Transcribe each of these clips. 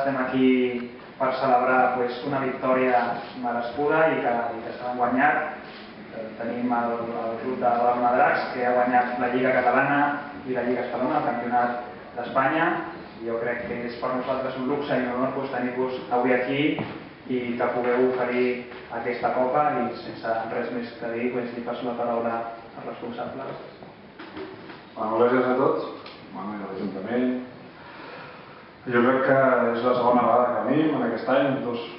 estem aquí per celebrar una victòria merescuda i que s'han guanyat. Tenim el club de Balma-Dracs, que ha guanyat la Lliga Catalana i la Lliga Espanyola, el Campionat d'Espanya. Jo crec que és per nosaltres un luxe i un honor tenir-vos avui aquí i que pugueu oferir aquesta copa, i sense res més que dir, li passo la paraula al responsable. Gràcies a tots, a l'Ajuntament. Jo crec que és la segona vegada que venim en aquest any,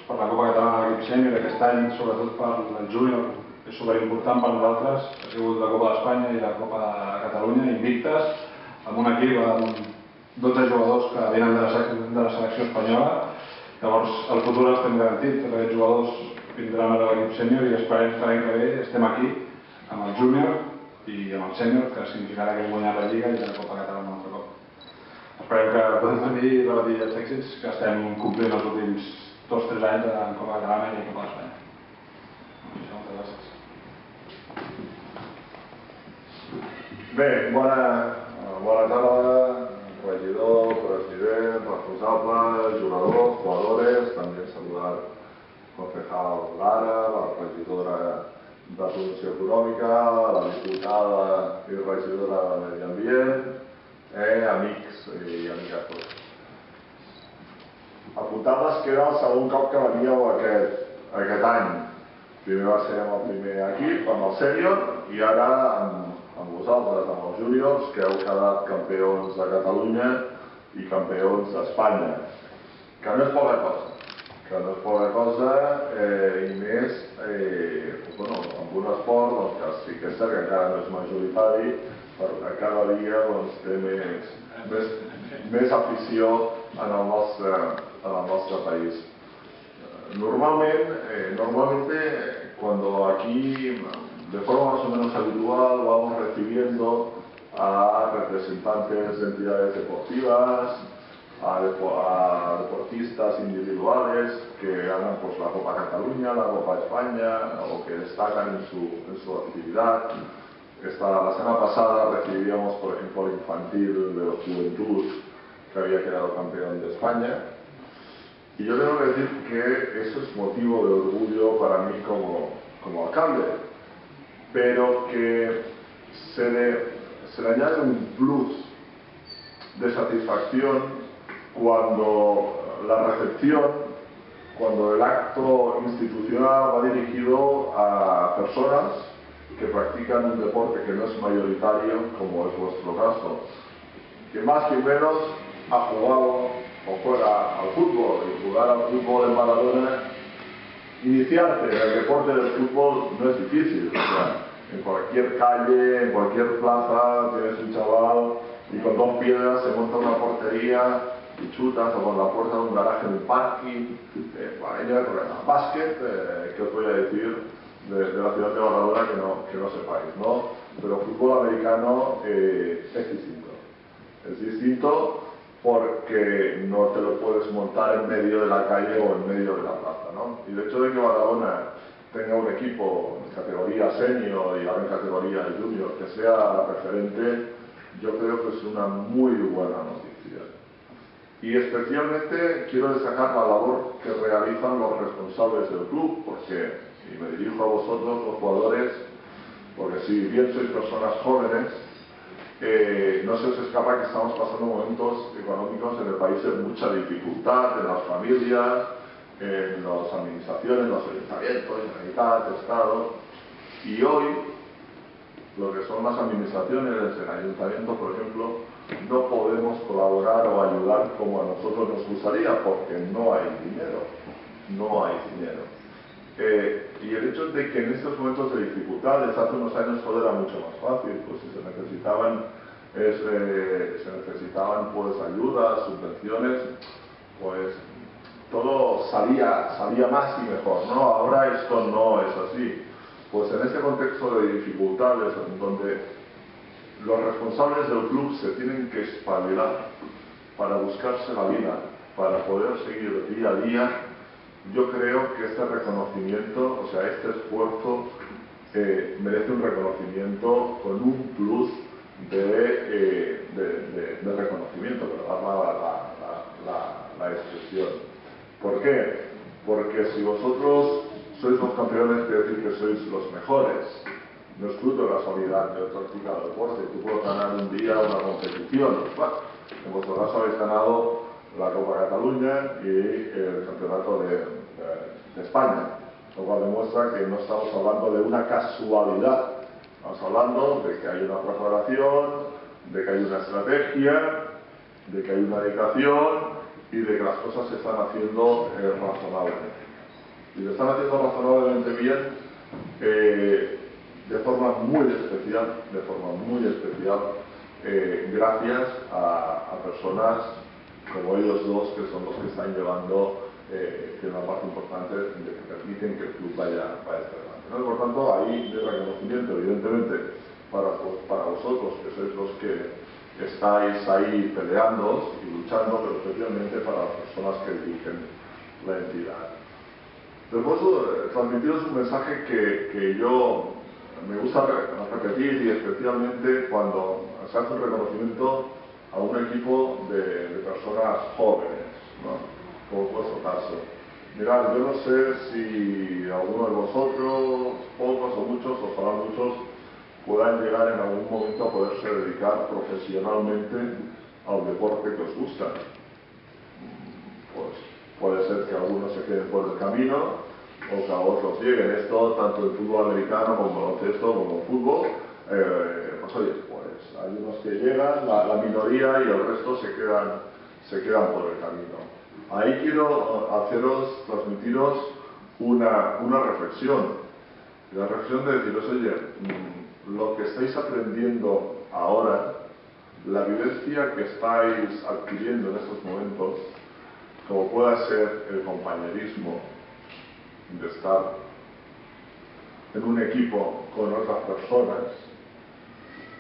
per la Copa Catalana de l'equip sènior, aquest any sobretot per el júnior, és superimportant per nosaltres. Ha sigut la Copa d'Espanya i la Copa de Catalunya, invictes, amb un equip amb 12 jugadors que venen de la selecció espanyola. Llavors el futur estem garantits, tots aquests jugadors vindran a l'equip sènior i esperem que l'any que ve estem aquí amb el júnior i amb el sènior, que significarà que hem guanyat la Lliga i la Copa Catalana un altre cop. Esperem que podem venir i repetir els èxits que estem complint els últims 2-3 anys en Copa Catalana i en Copa d'Espanya. Moltes gràcies. Bé, bona tarda, regidor, president, responsable, jugadors, jugadores, també saludar concejal Lara, la regidora de Promoció Econòmica, la diputada i regidora de Medi Ambient, amics i amigues tots. Apuntar-les que era el segon cop que veníeu aquest any. Primer va ser amb el primer equip, amb el sènior, i ara amb vosaltres, amb els júniors, que heu quedat campions de Catalunya i campions d'Espanya. Que no és poca cosa. Que no és poca cosa, i més amb un esport que sí que és cert que encara no és majoritari, però que cada dia té més afició en el nostre país. Normalmente cuando aquí de forma más o menos habitual vamos recibiendo a representantes de entidades deportivas, a deportistas individuales que ganan la Copa Cataluña, la Copa España o que destacan en su actividad. La semana pasada recibíamos, por ejemplo, al infantil de la Juventud, que había quedado campeón de España. Y yo tengo que decir que eso es motivo de orgullo para mí como alcalde, pero que se le añade un plus de satisfacción cuando la recepción, cuando el acto institucional va dirigido a personas que practican un deporte que no es mayoritario, como es vuestro caso, que más que menos ha jugado o juega al fútbol, y jugar al fútbol en Maradona, iniciarte en el deporte del fútbol no es difícil. O sea, en cualquier calle, en cualquier plaza, tienes un chaval y con 2 piedras se monta una portería y chutas, o con la puerta de un garaje en un parking. Para ello no hay problema. Básquet, ¿qué os voy a decir de la ciudad de Badalona que no sepáis, ¿no? Pero fútbol americano es distinto. Es distinto porque no te lo puedes montar en medio de la calle o en medio de la plaza, ¿no? Y el hecho de que Badalona tenga un equipo en categoría senior y ahora en categoría junior que sea referente, yo creo que es una muy buena noticia. Y especialmente quiero destacar la labor que realizan los responsables del club, porque, y me dirijo a vosotros, los jugadores, porque si bien sois personas jóvenes, no se os escapa que estamos pasando momentos económicos en el país de mucha dificultad, en las familias, en las administraciones, en los ayuntamientos, Generalitat, Estado, y hoy lo que son las administraciones, el ayuntamiento, por ejemplo, no podemos colaborar o ayudar como a nosotros nos gustaría porque no hay dinero, y el hecho de que en estos momentos de dificultades, hace unos años todo era mucho más fácil, pues si se necesitaban pues ayudas, subvenciones, pues todo salía más y mejor, ¿no? Ahora esto no es así. Pues en este contexto de dificultades, en donde los responsables del club se tienen que espabilar para buscarse la vida, para poder seguir día a día, yo creo que este reconocimiento, o sea, este esfuerzo merece un reconocimiento con un plus de reconocimiento, ¿verdad? La la expresión. ¿Por qué? Porque si vosotros sois los campeones, quiere decir que sois los mejores. No es fruto de la casualidad que he practicado deporte. Tú puedes ganar un día una competición. Bueno, en vuestro caso habéis ganado la Copa Cataluña y el Campeonato de España, lo cual demuestra que no estamos hablando de una casualidad. Estamos hablando de que hay una preparación, de que hay una estrategia, de que hay una dedicación y de que las cosas se están haciendo razonablemente. Y se están haciendo razonablemente bien de forma muy especial, gracias a personas como ellos dos, que son los que están llevando una parte importante de que permiten que el club vaya hacia adelante, ¿no? Por tanto, ahí de reconocimiento, evidentemente, para vosotros, que sois los que estáis ahí peleando y luchando, pero especialmente para las personas que dirigen la entidad. Después, transmitiros un mensaje que yo me gusta repetir, y especialmente cuando se hace un reconocimiento a un equipo de personas jóvenes, ¿no? Como vuestro caso. Mirad, yo no sé si alguno de vosotros, pocos o muchos, ojalá muchos, puedan llegar en algún momento a poderse dedicar profesionalmente al deporte que os gusta. Pues puede ser que algunos se queden por el camino o que a otros lleguen. Esto tanto en fútbol americano como en baloncesto como en fútbol. Pues oye, pues hay unos que llegan, la minoría, y el resto se quedan por el camino. Ahí quiero transmitiros una reflexión. La reflexión de deciros, oye, lo que estáis aprendiendo ahora, la vivencia que estáis adquiriendo en estos momentos, como pueda ser el compañerismo, de estar en un equipo con otras personas,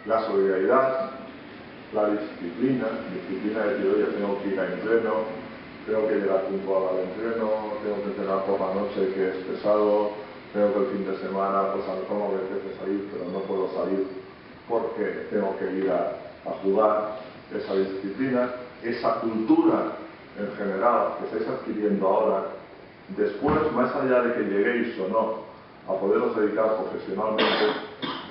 la solidaridad, la disciplina de decir, oye, tengo que ir a entreno, tengo que llegar puntual al entreno, tengo que entrenar por la noche, que es pesado, tengo que el fin de semana, pues a lo mejor me apetece salir, pero no puedo salir porque tengo que ir a jugar. Esa disciplina, esa cultura en general que estáis adquiriendo ahora, después, más allá de que lleguéis o no a poderos dedicar profesionalmente,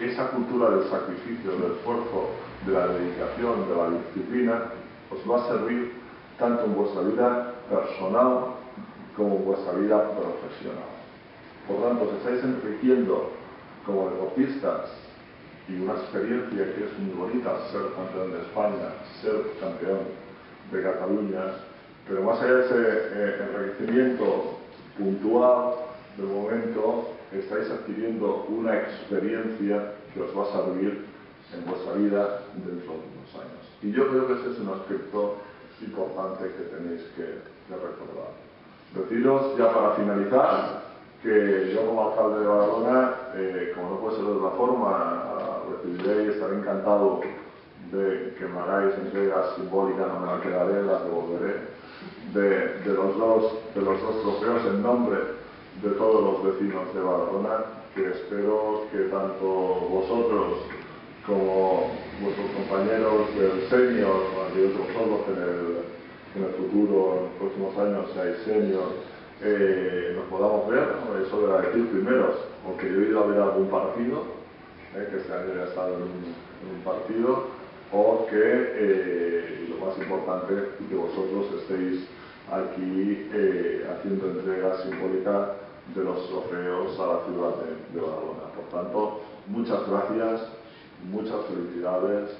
esa cultura del sacrificio, del esfuerzo, de la dedicación, de la disciplina, os va a servir tanto en vuestra vida personal como en vuestra vida profesional. Por tanto, os estáis enriqueciendo como deportistas, y una experiencia que es muy bonita, ser campeón de España, ser campeón de Cataluña, pero más allá de ese enriquecimiento puntual del momento, estáis adquiriendo una experiencia que os va a servir en vuestra vida dentro de unos años. Y yo creo que ese es un aspecto importante que tenéis que recordar. Deciros, ya para finalizar, que yo como alcalde de Badalona, como no puede ser de otra forma, recibiré y estaré encantado de que me hagáis entregas simbólicas, no me la quedaré, las devolveré, de los dos trofeos en nombre de todos los vecinos de Badalona, que espero que tanto vosotros como vuestros compañeros del senior, y vosotros en el futuro, en los próximos años, seáis senior, nos podamos ver, eso de decir primeros, porque yo he ido a ver algún partido, que este año ya he estado en un partido, o que, lo más importante, que vosotros estéis aquí haciendo entrega simbólica de los trofeos a la ciudad de Badalona. Por tanto, muchas gracias, muchas felicidades,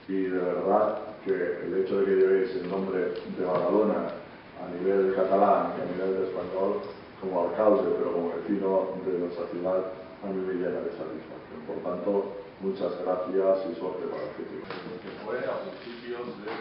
y de verdad que el hecho de que llevéis el nombre de Badalona a nivel catalán y a nivel español, como alcalde, pero como vecino de nuestra ciudad, a mí me llena de satisfacción. Por tanto, muchas gracias y suerte para el futuro. Que fue a principios de